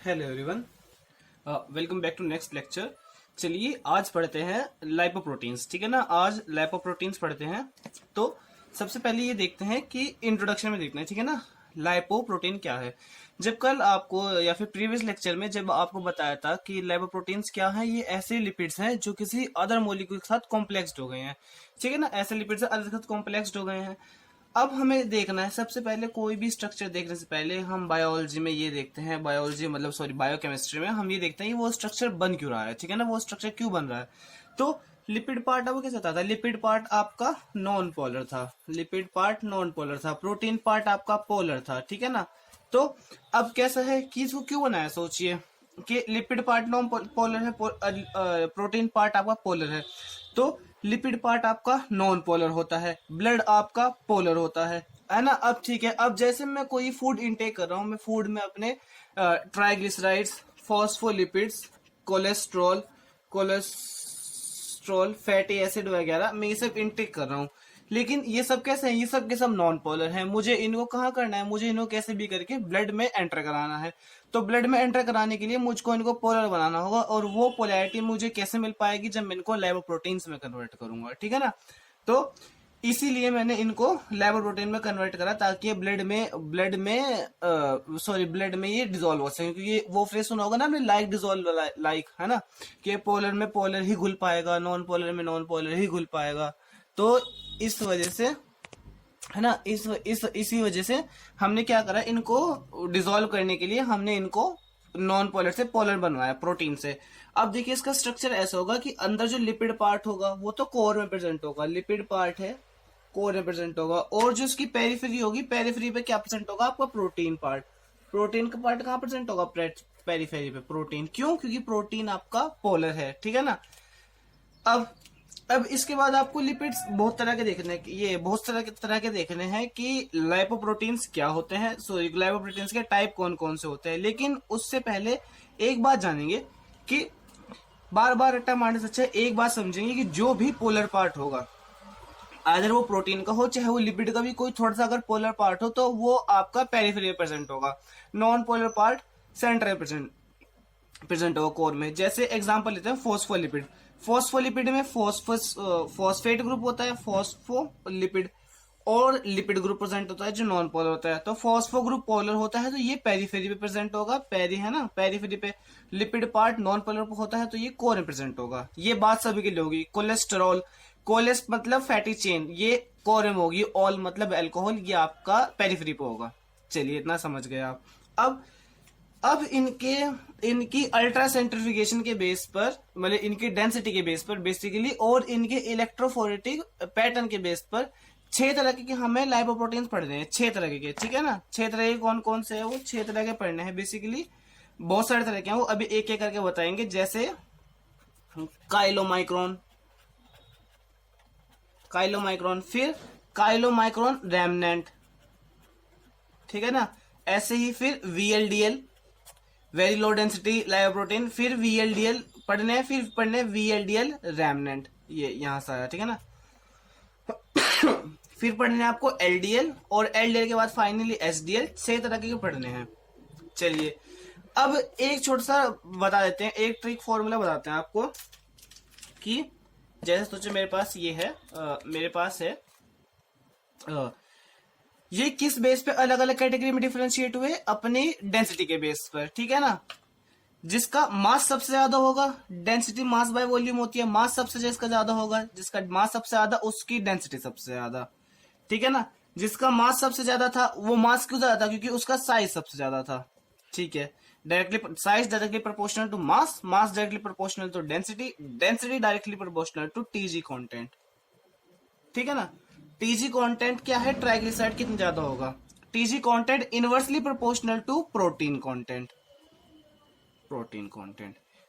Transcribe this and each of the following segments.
Hello everyone, welcome back to next lecture. चलिए आज पढ़ते हैं लाइपोप्रोटीन्स। ठीक है ना, आज लाइपोप्रोटीन्स पढ़ते हैं। तो सबसे पहले ये देखते हैं कि इंट्रोडक्शन में देखते हैं, ठीक है ना, लाइपोप्रोटीन क्या है। जब कल आपको या फिर प्रीवियस लेक्चर में जब आपको बताया था कि लाइपोप्रोटीन्स क्या है, ये ऐसे लिपिड्स हैं जो किसी अदर मॉलिक्यूल के साथ कॉम्प्लेक्स्ड हो गए हैं। ठीक है ना, ऐसे लिपिड्स अदर के साथ कॉम्प्लेक्स्ड हो गए हैं। अब हमें देखना है, सबसे पहले कोई भी स्ट्रक्चर देखने से पहले हम बायोलॉजी में ये देखते हैं, बायोलॉजी मतलब सॉरी बायोकेमिस्ट्री में हम ये देखते हैं कि वो स्ट्रक्चर बन क्यों रहा है। ठीक है ना, वो स्ट्रक्चर क्यों बन रहा है। तो लिपिड पार्ट आपको कैसे आता था, लिपिड पार्ट आपका नॉन पोलर था, लिपिड पार्ट नॉन पोलर था, प्रोटीन पार्ट आपका पोलर था। ठीक है ना, तो अब कैसा है कि इसको क्यों बनाया, सोचिए कि लिपिड पार्ट नॉन पोलर है, प्रोटीन पार्ट आपका पोलर है, तो लिपिड पार्ट आपका नॉन पोलर होता है, ब्लड आपका पोलर होता है ना। अब ठीक है, अब जैसे मैं कोई फूड इनटेक कर रहा हूँ, मैं फूड में अपने triglycerides, phospholipids, cholesterol cholesterol fatty acid वगैरह मैं ये सब इनटेक कर रहा हूँ। लेकिन ये सब कैसे हैं, ये सब के सब नॉन पोलर हैं। मुझे इनको कहाँ करना है, मुझे इनको कैसे भी करके ब्लड में एंटर कराना है। तो ब्लड में एंटर कराने के लिए मुझको इनको पोलर बनाना होगा, और वो पोलैरिटी मुझे कैसे मिल पाएगी, जब मैं इनको लाइपोप्रोटीन्स में कन्वर्ट करूंगा। ठीक है ना, तो इसीलिए मैंने इनको लाइपोप्रोटीन में कन्वर्ट करा, ताकि ब्लड में ये डिजोल्व हो सके। क्योंकि वो फ्रेश सुना होगा ना आपने, लाइक डिजोल्व लाइक, है ना, कि पोलर में पोलर ही घुल पाएगा, नॉन पोलर में नॉन पोलर ही घुल पाएगा। तो इस वजह से, है ना, इसी वजह से हमने क्या करा, इनको डिसॉल्व करने के लिए हमने इनको नॉन पोलर से पोलर बनवाया, प्रोटीन से। अब देखिए इसका स्ट्रक्चर ऐसा होगा कि अंदर जो लिपिड पार्ट होगा वो तो कोर में प्रेजेंट होगा, लिपिड पार्ट है कोर में प्रेजेंट होगा, और जो इसकी पेरिफेरी होगी, पेरिफेरी पे क्या प्रेजेंट होगा, आपका प्रोटीन पार्ट। प्रोटीन का पार्ट कहाँ प्रेजेंट होगा, पेरिफेरी पे प्रोटीन। क्यों, क्योंकि प्रोटीन आपका पोलर है। ठीक है ना, अब अब इसके बाद आपको लिपिड्स बहुत तरह के देखने, ये बहुत तरह के देखने हैं कि लाइपोप्रोटीन्स क्या होते हैं, सॉरी लाइपोप्रोटीन्स के टाइप कौन कौन से होते हैं। लेकिन उससे पहले एक बात जानेंगे कि बार बार रट्टा मारने से अच्छा एक बात समझेंगे कि जो भी पोलर पार्ट होगा, अगर वो प्रोटीन का हो चाहे वो लिपिड का भी कोई थोड़ा सा अगर पोलर पार्ट हो, तो वो आपका पेरिफेरी प्रेजेंट होगा, non polar part centre present होगा कोर में। जैसे एग्जांपल लेते हैं फॉस्फोलिपिड। फॉस्फोलिपिड में फॉस्फेट ग्रुप होता है, फॉस्फोलिपिड, और लिपिड ग्रुप प्रेजेंट होता है जो नॉन पोलर होता है। तो फॉस्फो ग्रुप पोलर होता है तो ये पेरिफेरी पे प्रेजेंट होगा, पेरी है ना, पेरिफेरी पे। लिपिड पार्ट नॉन पोलर होता है तो ये कोर में प्रेजेंट होगा। ये बात सभी के लिए होगी। कोलेस्टेरॉल, कोलेस्ट मतलब फैटी चेन, ये कोर में होगी। ऑल मतलब अल्कोहल, ये आपका पेरिफेरी पे होगा। चलिए इतना समझ गए आप। अब इनकी अल्ट्रा सेंट्रिफिकेशन के बेस पर, मतलब इनकी डेंसिटी के बेस पर बेसिकली, और इनके इलेक्ट्रोफोरेटिक पैटर्न के बेस पर 6 तरह के हमें लाइपोप्रोटीन्स पढ़ने हैं। 6 तरह के, ठीक है ना, 6 तरह के कौन कौन से है, वो 6 तरह के पढ़ने हैं बेसिकली। बहुत सारे तरह के हैं वो, अभी एक एक करके बताएंगे। जैसे काइलोमाइक्रोन, फिर काइलोमाइक्रोन रेमनेंट, ठीक है ना, ऐसे ही फिर VLDL, very low density lipoprotein, फिर वीएलडीएल पढ़ने, फिर पढ़ने वीएलडीएल रेमनेंट, ये यहां से आया। ठीक है ना, फिर पढ़ने आपको एलडीएल, और एलडीएल के बाद फाइनली एसडीएल। 6 तरह के पढ़ने हैं। चलिए अब एक छोटा सा बता देते हैं, एक ट्रिक फॉर्मूला बताते हैं आपको कि जैसे सोचे मेरे पास ये है, मेरे पास है ये किस बेस पे अलग अलग कैटेगरी में डिफरेंशिएट हुए, अपनी डेंसिटी के बेस पर। ठीक है ना, जिसका मास सबसे ज्यादा होगा, डेंसिटी मास बाय वॉल्यूम होती है, मास सबसे जिसका ज्यादा होगा, जिसका मास सबसे ज्यादा उसकी डेंसिटी सबसे ज्यादा। ठीक है ना, जिसका मास सबसे ज्यादा था वो मास क्यों ज्यादा था, क्योंकि उसका साइज सबसे ज्यादा था। ठीक है, directly size directly proportional to mass, mass directly proportional to density, density directly proportional to TG content. ठीक है ना, टीजी कंटेंट क्या है, ट्राइग्लिसराइड कितना ज्यादा होगा, TG content inversely proportional to protein content,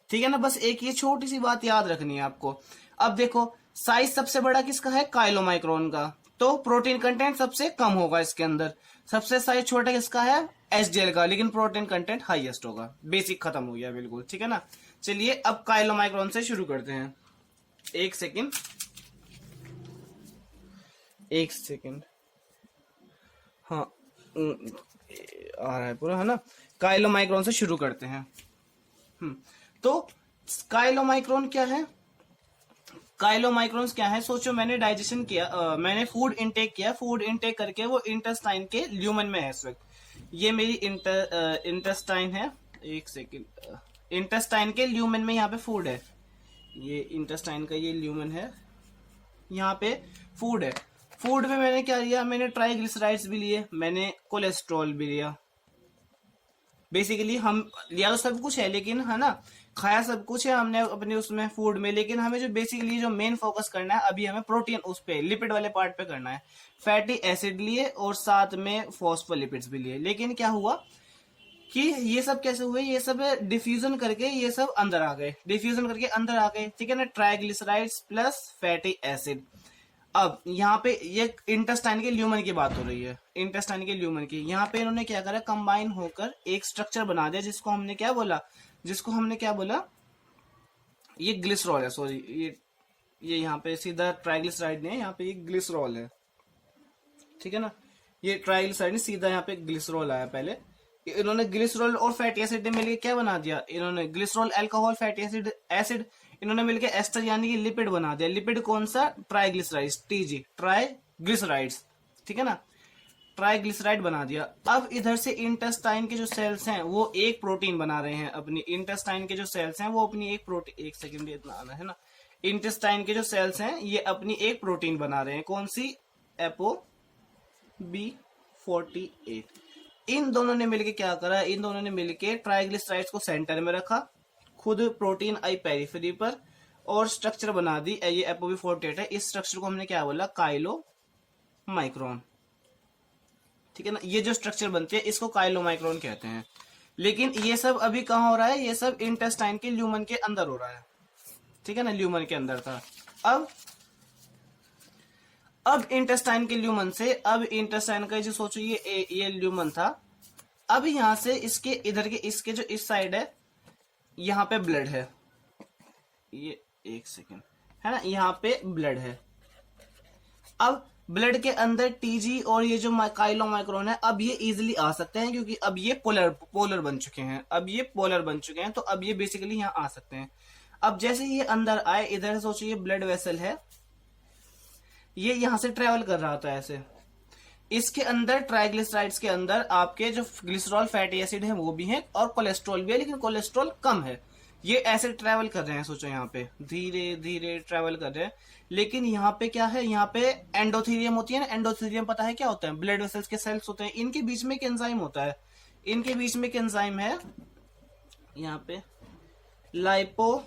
ठीक है ना। बस एक ये छोटी सी बात याद रखनी है आपको। अब देखो साइज सबसे बड़ा किसका है, काइलोमाइक्रोन का, तो प्रोटीन कंटेंट सबसे कम होगा इसके अंदर। सबसे साइज छोटा किसका है, एसडीएल का, लेकिन प्रोटीन कंटेंट हाईएस्ट होगा। बेसिक खत्म हो गया बिल्कुल। ठीक है ना, चलिए अब काइलोमाइक्रोन से शुरू करते हैं। एक सेकेंड, हाँ आ रहा है पूरा, है ना। काइलोमाइक्रोन से शुरू करते हैं। तो काइलोमाइक्रोन क्या है? काइलोमाइक्रोन्स क्या है? सोचो मैंने डाइजेशन किया, मैंने फूड इनटेक किया, फूड इनटेक करके वो इंटेस्टाइन के ल्यूमन में है इस वक्त। ये मेरी इंटेस्टाइन है, एक सेकेंड, इंटेस्टाइन के ल्यूमन में यहाँ पे फूड है, ये इंटेस्टाइन का ये ल्यूमन है, यहाँ पे फूड है। फूड में मैंने क्या लिया? मैंने ट्राइग्लिसराइड्स भी लिए, मैंने कोलेस्ट्रॉल भी लिया। बेसिकली हम लिया तो सब कुछ है, लेकिन है ना, खाया सब कुछ है हमने अपने उसमें फूड में, लेकिन हमें जो बेसिकली जो मेन फोकस करना है अभी, हमें प्रोटीन उस पे लिपिड वाले पार्ट पे करना है। फैटी एसिड लिए और साथ में फॉस्फोलिपिड्स भी लिए। लेकिन क्या हुआ कि ये सब कैसे हुए? ये सब डिफ्यूजन करके ये सब अंदर आ गए, डिफ्यूजन करके अंदर आ गए, ठीक है ना। Triglycerides plus fatty acid. अब यहाँ पे ये इंटेस्टाइन के ल्यूमन की बात हो रही है, इंटेस्टाइन के ल्यूमन की। यहाँ पे इन्होंने क्या करा? कंबाइन होकर एक स्ट्रक्चर बना दिया, जिसको हमने क्या बोला? ये ग्लिसरॉल है, सॉरी, ये यहाँ पे सीधा ट्राइग्लिसराइड नहीं है, यहाँ पे ये ग्लिसरॉल है, ठीक है ना। ये ट्राइग्लिसराइड नहीं, सीधा यहाँ पे ग्लिसरॉल आया पहले। इन्होंने ग्लिसरॉल और फैटी एसिड ने मिलकर क्या बना दिया? इन्होंने ग्लिसरॉल, अल्कोहल, फैटी एसिड इन्होंने मिलकर एस्टर यानी कि लिपिड बना दिया। लिपिड कौन सा? ट्राइग्लिसराइड्स, टीजी, ट्राइग्लिसराइड्स, ठीक है ना, ट्राइग्लिसराइड बना दिया। अब इधर से इंटेस्टाइन के जो सेल्स हैं वो एक प्रोटीन बना रहे हैं अपनी, इंटेस्टाइन के जो सेल्स हैं वो अपनी एक प्रोटीन, एक सेकेंड इतना आना है ना, इंटेस्टाइन के जो सेल्स हैं ये अपनी एक प्रोटीन बना रहे हैं, कौन सी? ApoB48। इन दोनों ने मिलके क्या करा? इन दोनों ने मिलके ट्राइग्लिसराइड्स को सेंटर में रखा, खुद प्रोटीन आई पेरिफेरी पर, और स्ट्रक्चर बना दी। ये ApoB48 है, इस स्ट्रक्चर को हमने क्या बोला? काइलोमाइक्रोन, ठीक है ना। ये जो स्ट्रक्चर बनती है इसको काइलोमाइक्रोन कहते हैं। लेकिन ये सब अभी कहाँ हो रहा है? ये सब इंटेस्टाइन के ल्यूमन के अंदर हो रहा है, ठीक है ना, ल्यूमन के अंदर था। अब इंटेस्टाइन के ल्यूमन से, अब इंटेस्टाइन का जो सोचो ये ल्यूमन था, अब यहां से इसके इधर के, इसके जो इस साइड है, यहाँ पे ब्लड है, ये एक सेकेंड, है ना, यहाँ पे ब्लड है। अब ब्लड के अंदर टीजी और ये जो काइलोमाइक्रोन है, अब ये इजीली आ सकते हैं, क्योंकि अब ये पोलर बन चुके हैं, अब ये पोलर बन चुके हैं, तो अब ये बेसिकली यहाँ आ सकते हैं। अब जैसे ये अंदर आए, इधर से सोचिए ब्लड वेसल है, ये यहां से ट्रेवल कर रहा था ऐसे, इसके अंदर ट्राइग्लिसराइड्स के अंदर आपके जो ग्लिसरॉल फैटी एसिड है वो भी है और कोलेस्ट्रॉल भी है, लेकिन कोलेस्ट्रॉल कम है। ये ऐसे ट्रेवल कर रहे हैं, सोचो यहाँ पे धीरे धीरे ट्रेवल कर रहे हैं। लेकिन यहाँ पे क्या है? यहाँ पे एंडोथीलियम होती है ना, एंडोथीलियम पता है क्या होता है? ब्लड वेसल्स के सेल्स होते हैं, इनके बीच में एक एंजाइम होता है, इनके बीच में एक एंजाइम है यहाँ पे, लाइपोप्रोटीन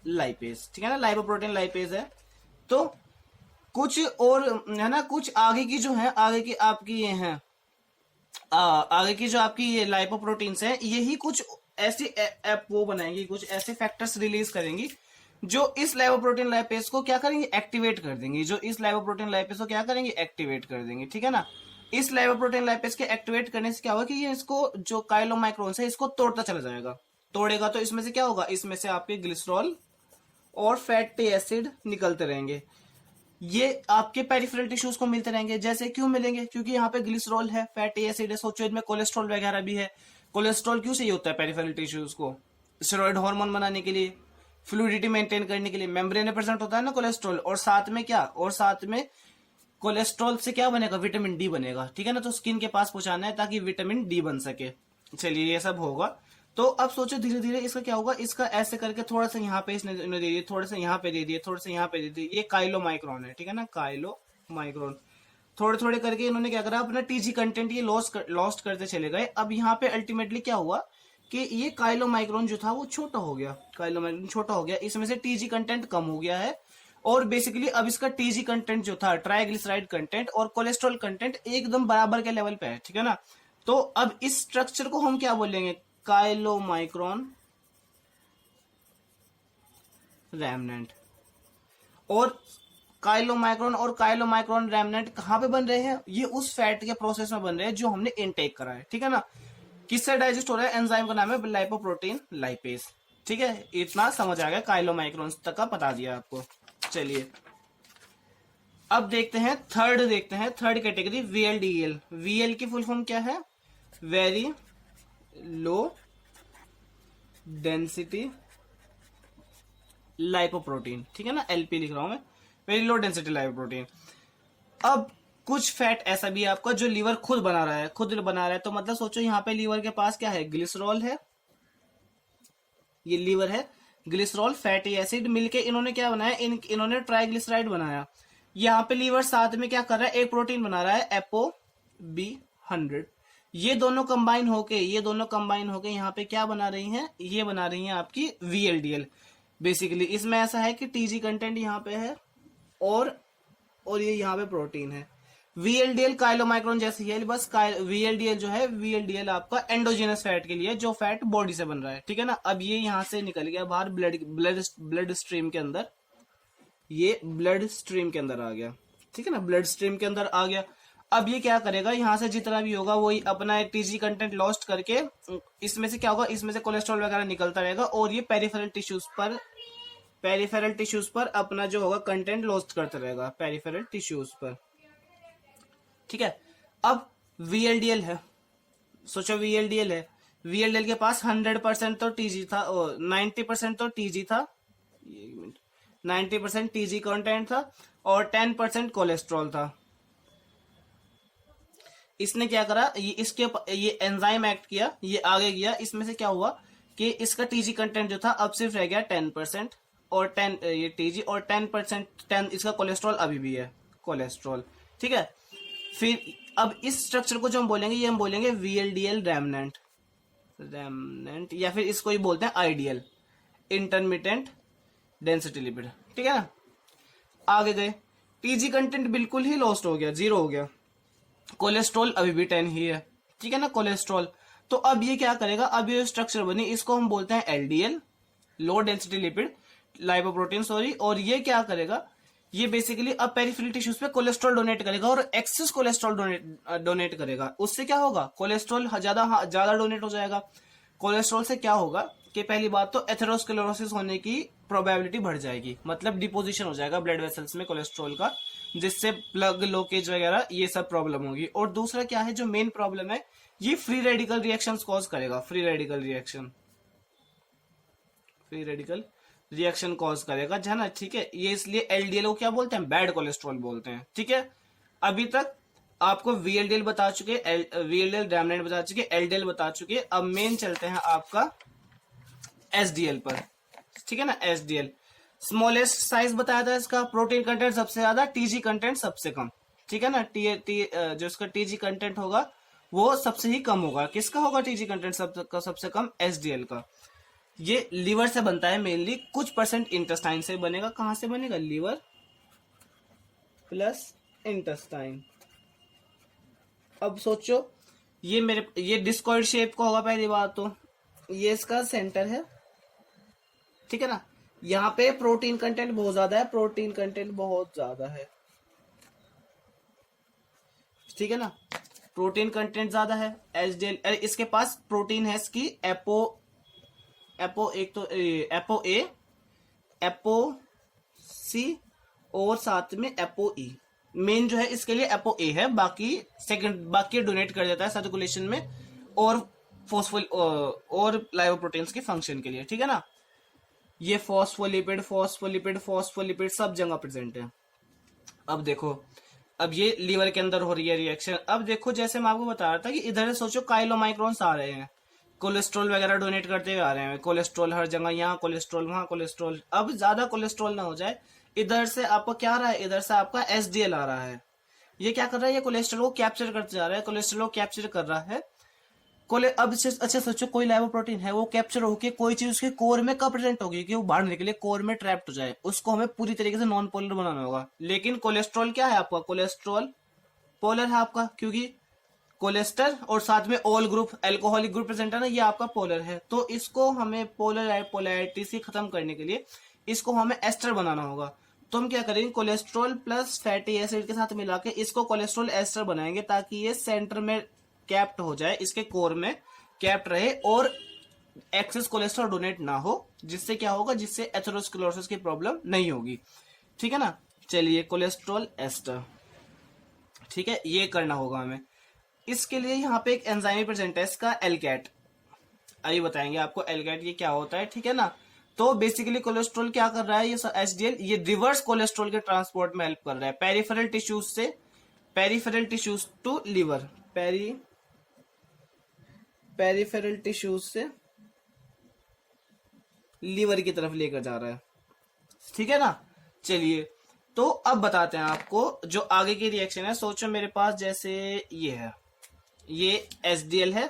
लाइपेज, ठीक है ना, लाइपोप्रोटीन लाइपेज है। तो कुछ और है ना, कुछ आगे की जो है, आगे की आपकी ये है, आगे की जो आपकी ये लाइपोप्रोटीन्स है, यही कुछ ऐसी वो बनाएंगी, कुछ ऐसे फैक्टर्स रिलीज करेंगी जो इस लाइपोप्रोटीन लाइपेज को क्या करेंगे? एक्टिवेट कर देंगे, जो इस लाइपोप्रोटीन लाइपेज को क्या करेंगे? एक्टिवेट कर देंगे, ठीक है ना। इस लाइपोप्रोटीन लाइपेज के एक्टिवेट करने से क्या होगा कि ये इसको जो काइलोमाइक्रोन्स है इसको तोड़ता चला जाएगा, तोड़ेगा तो इसमें से क्या होगा? इसमें से आपके ग्लिसरॉल और फैटी एसिड निकलते रहेंगे, ये आपके पेरिफेरल टिश्यूज को मिलते रहेंगे। जैसे क्यों मिलेंगे? क्योंकि यहाँ पे ग्लिसरॉल है, फैटी एसिड है, सोचो इनमें कोलेस्ट्रॉल वगैरह भी है। कोलेस्ट्रॉल क्यों चाहिए होता है पेरिफेरल टिश्यूज को? स्टेरॉइड हार्मोन बनाने के लिए, फ्लूइडिटी मेंटेन करने के लिए। मेम्ब्रेन में प्रेजेंट होता है ना कोलेस्ट्रॉल, और साथ में क्या? और साथ में कोलेस्ट्रॉल से क्या बनेगा? विटामिन डी बनेगा, ठीक है ना। तो स्किन के पास पहुंचाना है ताकि विटामिन डी बन सके। चलिए ये सब होगा। तो अब सोचो धीरे धीरे इसका क्या होगा? इसका ऐसे करके थोड़ा सा यहाँ पे इसने दे दिए, थोड़ा सा यहाँ पे दे दिए, थोड़ा सा यहाँ पे दे दिए, ये काइलोमाइक्रोन है, ठीक है ना, काइलोमाइक्रोन। थोड़े थोड़े करके इन्होंने क्या करा? अपना टीजी कंटेंट ये लॉस्ट करते चले गए। अब यहाँ पे अल्टीमेटली क्या हुआ कि ये काइलोमाइक्रोन जो था वो छोटा हो गया, काइलोमाइक्रोन छोटा हो गया, इसमें से टीजी कंटेंट कम हो गया है, और बेसिकली अब इसका टीजी कंटेंट जो था, ट्राइग्लिसराइड कंटेंट और कोलेस्ट्रॉल कंटेंट एकदम बराबर के लेवल पे है, ठीक है ना। तो अब इस स्ट्रक्चर को हम क्या बोलेंगे? Chylomicron remnant. और काइलोमाइक्रोन रेमनेंट कहां पे बन रहे हैं? ये उस फैट के प्रोसेस में बन रहे हैं जो हमने इनटेक करा है, ठीक है ना। किससे डाइजेस्ट हो रहा है? एंजाइम का नाम है लाइपोप्रोटीन लाइपेज, ठीक है। इतना समझ आ गया, काइलोमाइक्रोन तक का बता दिया आपको। चलिए अब देखते हैं थर्ड कैटेगरी VLDL। VL की फुल फॉर्म क्या है? वेरी लो डेंसिटी लाइपोप्रोटीन, ठीक है ना, LP लिख रहा हूं मैं, वेरी लो डेंसिटी लाइपोप्रोटीन। अब कुछ फैट ऐसा भी है आपका जो लीवर खुद बना रहा है, तो मतलब सोचो यहाँ पे लीवर के पास क्या है? ग्लिसरॉल है, ये लीवर है, ग्लिसरॉल फैटी एसिड मिलके इन्होंने क्या बनाया? इन्होंने ट्राइग्लिसराइड बनाया। यहाँ पे लीवर साथ में क्या कर रहा है? एक प्रोटीन बना रहा है ApoB100। ये दोनों कंबाइन होके यहाँ पे क्या बना रही हैं? ये बना रही हैं आपकी VLDL। बेसिकली इसमें ऐसा है कि TG कंटेंट यहाँ पे है और ये यहाँ पे प्रोटीन है। VLDL काइलोमाइक्रोन जैसी है, बस VLDL जो है, VLDL आपका एंडोजिनस फैट के लिए, जो फैट बॉडी से बन रहा है, ठीक है ना। अब ये यहाँ से निकल गया बाहर ब्लड स्ट्रीम के अंदर, ये ब्लड स्ट्रीम के अंदर आ गया, ठीक है ना, ब्लड स्ट्रीम के अंदर आ गया। अब ये क्या करेगा? यहाँ से जितना भी होगा वही अपना TG कंटेंट लॉस्ट करके इसमें से क्या होगा? इसमें से कोलेस्ट्रॉल वगैरह निकलता रहेगा और ये पेरिफेरल टिश्यूज पर अपना जो होगा कंटेंट लॉस्ट करता रहेगा, पेरिफेरल टिश्यूज पर, ठीक है। अब VLDL है, सोचो VLDL है, VLDL के पास 100% तो TG था, 90% तो TG था, 90% TG कंटेंट था और 10% कोलेस्ट्रॉल था। इसने क्या करा? ये एंजाइम एक्ट किया, ये आगे गया, इसमें से क्या हुआ कि इसका TG कंटेंट जो था अब सिर्फ रह गया 10% और 10 ये TG और 10% इसका कोलेस्ट्रॉल अभी भी है, कोलेस्ट्रॉल, ठीक है। फिर अब इस स्ट्रक्चर को जो हम बोलेंगे, ये हम बोलेंगे VLDL रेमनेंट, या फिर इसको ही बोलते हैं IDL, इंटरमिटेंट डेंसिटी लिपिड, ठीक है ना। आगे गए, TG कंटेंट बिल्कुल ही लॉस्ट हो गया, 0 हो गया, कोलेस्ट्रॉल अभी भी 10 ही है, ठीक है ना, कोलेस्ट्रॉल। तो अब ये क्या करेगा? अब ये स्ट्रक्चर बनी, इसको हम बोलते हैं LDL, low density lipid lipoprotein, sorry. और ये क्या करेगा? ये बेसिकली अब पेरिफेरल टिश्यूज पे कोलेस्ट्रॉल डोनेट करेगा और एक्सेस कोलेस्ट्रॉल डोनेट करेगा। उससे क्या होगा? कोलेस्ट्रॉल ज्यादा डोनेट हो जाएगा। कोलेस्ट्रॉल से क्या होगा कि पहली बात तो एथेरोस्क्लेरोसिस होने की प्रोबेबिलिटी बढ़ जाएगी, मतलब डिपोजिशन हो जाएगा ब्लड वेसल्स में कोलेस्ट्रॉल का, जिससे प्लग लोकेज वगैरह ये सब प्रॉब्लम होगी। और दूसरा क्या है जो मेन प्रॉब्लम है, ये फ्री रेडिकल रिएक्शंस कॉज करेगा, फ्री रेडिकल रिएक्शन कॉज करेगा, है ना, ठीक है। ये इसलिए LDL को क्या बोलते हैं? बैड कोलेस्ट्रॉल बोलते हैं, ठीक है। अभी तक आपको VLDL बता चुके, VLDL रेमनेंट बता चुके, LDL बता चुके। अब मेन चलते हैं आपका SDL पर, ठीक है ना। SDL स्मॉलेस्ट साइज बताया था इसका, प्रोटीन कंटेंट सबसे ज्यादा, TG कंटेंट सबसे कम, ठीक है ना। जो इसका TG कंटेंट होगा वो सबसे ही कम होगा। किसका होगा TG कंटेंट सबसे कम? SDL का। ये लीवर से बनता है मेनली, कुछ परसेंट इंटेस्टाइन से बनेगा। कहां से बनेगा? Liver plus intestine. अब सोचो, ये डिस्कॉइड शेप का होगा पहली बात तो, ये इसका सेंटर है, ठीक है ना। यहाँ पे प्रोटीन कंटेंट बहुत ज्यादा है, ठीक है ना, प्रोटीन कंटेंट ज्यादा है। SDL इसके पास प्रोटीन है इसकी एपो सी और साथ में ApoE। मेन जो है इसके लिए ApoA है, बाकी डोनेट कर देता है सर्कुलेशन में और लाइपोप्रोटीन्स के फंक्शन के लिए, ठीक है ना। ये फॉस्फोलिपिड सब जगह प्रेजेंट है। अब देखो, अब ये लीवर के अंदर हो रही है रिएक्शन। अब देखो, जैसे मैं आपको बता रहा था कि इधर से सोचो काइलोमाइक्रोन्स आ रहे हैं, कोलेस्ट्रॉल वगैरह डोनेट करते हुए आ रहे हैं, कोलेस्ट्रॉल हर जगह, यहाँ कोलेस्ट्रॉल वहां कोलेस्ट्रॉल। अब ज्यादा कोलेस्ट्रॉल ना हो जाए, इधर से आपका क्या आ रहा है? इधर से आपका SDL आ रहा है। ये क्या कर रहा है? ये कोलेस्ट्रॉल को कैप्चर करते जा रहा है, कोलेस्ट्रॉल को कैप्चर कर रहा है। अब अच्छा सोचो, कोई लाइपोप्रोटीन है, वो कैप्चर होके कोई चीज उसके कोर में कब प्रेजेंट होगी कि वो बाहर निकले, कोर में ट्रैप्ड हो जाए, उसको हमें पूरी तरीके से नॉन पोलर बनाना होगा। लेकिन कोलेस्ट्रॉल क्या है आपका? कोलेस्ट्रॉल पोलर है आपका, क्योंकि कोलेस्टर और साथ में all group, alcoholic group present है ना, ये आपका पोलर है। तो इसको हमें पोलैरिटी से खत्म करने के लिए इसको हमें एस्टर बनाना होगा। तो हम क्या करेंगे? कोलेस्ट्रॉल प्लस फैटी एसिड के साथ मिला के इसको कोलेस्ट्रॉल एस्टर बनाएंगे, ताकि ये सेंटर में कैप्ट हो जाए, इसके कोर में कैप्ट रहे और एक्सेस कोलेस्ट्रॉल डोनेट ना हो, जिससे क्या होगा? जिससे एथेरोस्क्लेरोसिस की प्रॉब्लम नहीं होगी, ठीक है ना। चलिए कोलेस्ट्रॉल एस्टर, ठीक है, ये करना होगा हमें। इसके लिए यहाँ पे एक एंजाइम प्रेजेंट है, इसका एलकैट, अभी बताएंगे आपको एलकैट ये क्या होता है, ठीक है ना। तो बेसिकली कोलेस्ट्रॉल क्या कर रहा है, ये एचडीएल ये रिवर्स कोलेस्ट्रॉल के ट्रांसपोर्ट में हेल्प कर रहा है पेरिफेरल टिश्यूज से, peripheral tissues to liver, peripheral tissues से लीवर की तरफ लेकर जा रहा है, ठीक है ना। चलिए तो अब बताते हैं आपको जो आगे की रिएक्शन है। सोचो मेरे पास जैसे ये है, ये एचडीएल है,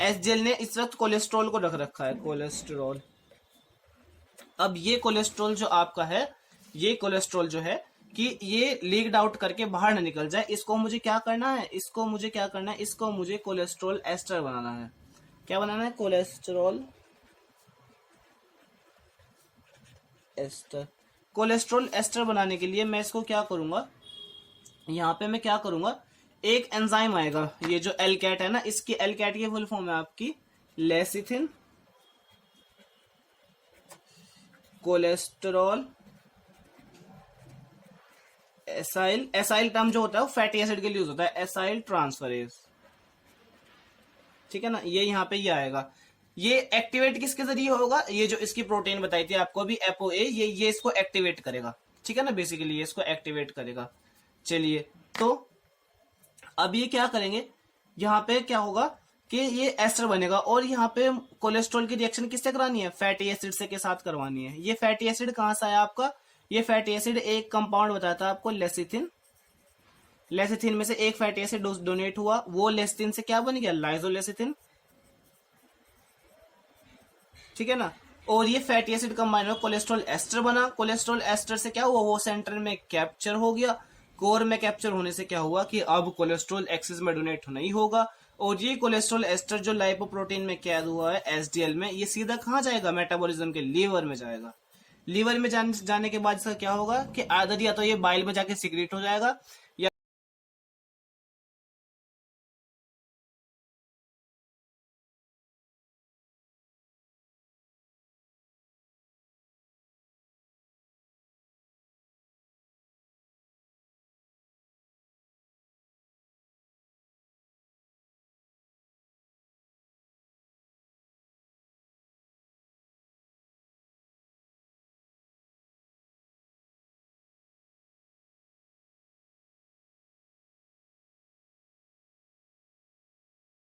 एचडीएल ने इस वक्त कोलेस्ट्रॉल को रख रखा है, कोलेस्ट्रॉल। अब ये कोलेस्ट्रॉल जो आपका है, ये कोलेस्ट्रॉल जो है कि ये लीक्ड आउट करके बाहर ना निकल जाए, इसको मुझे क्या करना है, इसको मुझे क्या करना है, इसको मुझे कोलेस्ट्रॉल एस्टर बनाना है। क्या बनाना है, कोलेस्ट्रॉल एस्टर। कोलेस्ट्रॉल एस्टर बनाने के लिए मैं इसको क्या करूंगा, यहाँ पे मैं क्या करूंगा, एक एंजाइम आएगा, ये जो एलकैट है ना, इसकी एलकैट की फुल फॉर्म है आपकी lecithin cholesterol acyl, acyl term जो होता है वो फैटी एसिड के लिए यूज होता है, एसाइल ट्रांसफरेज, ठीक है ना। ये यहाँ पे ये आएगा, ये एक्टिवेट किसके जरिए होगा, ये जो इसकी प्रोटीन बताई थी आपको अभी एपोए, ये इसको एक्टिवेट करेगा, ठीक है ना, बेसिकली ये इसको एक्टिवेट करेगा। चलिए तो अब ये क्या करेंगे, यहाँ पे क्या होगा कि ये एस्टर बनेगा, और यहाँ पे कोलेस्ट्रॉल की रिएक्शन किससे करानी है, फैटी एसिड से के साथ करवानी है। ये फैटी एसिड कहाँ से आया आपका, ये फैटी एसिड एक कंपाउंड बताया था आपको लेसिथिन, लेसिथिन में से एक फैटी एसिड डोनेट हुआ, वो लेसिथिन से क्या बन गया, लाइजोलेसिथिन, ठीक है ना। और ये फैटी एसिड कंबाइन में कोलेस्ट्रॉल एस्टर बना, कोलेस्ट्रॉल एस्टर से क्या हुआ, वो सेंटर में कैप्चर हो गया, कोर में कैप्चर होने से क्या हुआ कि अब कोलेस्ट्रॉल एक्सिस में डोनेट नहीं होगा, और ये कोलेस्ट्रॉल एस्टर जो लाइपोप्रोटीन में कैद हुआ है एचडीएल में, ये सीधा कहाँ जाएगा, मेटाबॉलिज्म के लीवर में जाएगा। लीवर में जाने के बाद इसका क्या होगा कि आदर या तो ये बाइल में जाके सिक्रेट हो जाएगा, या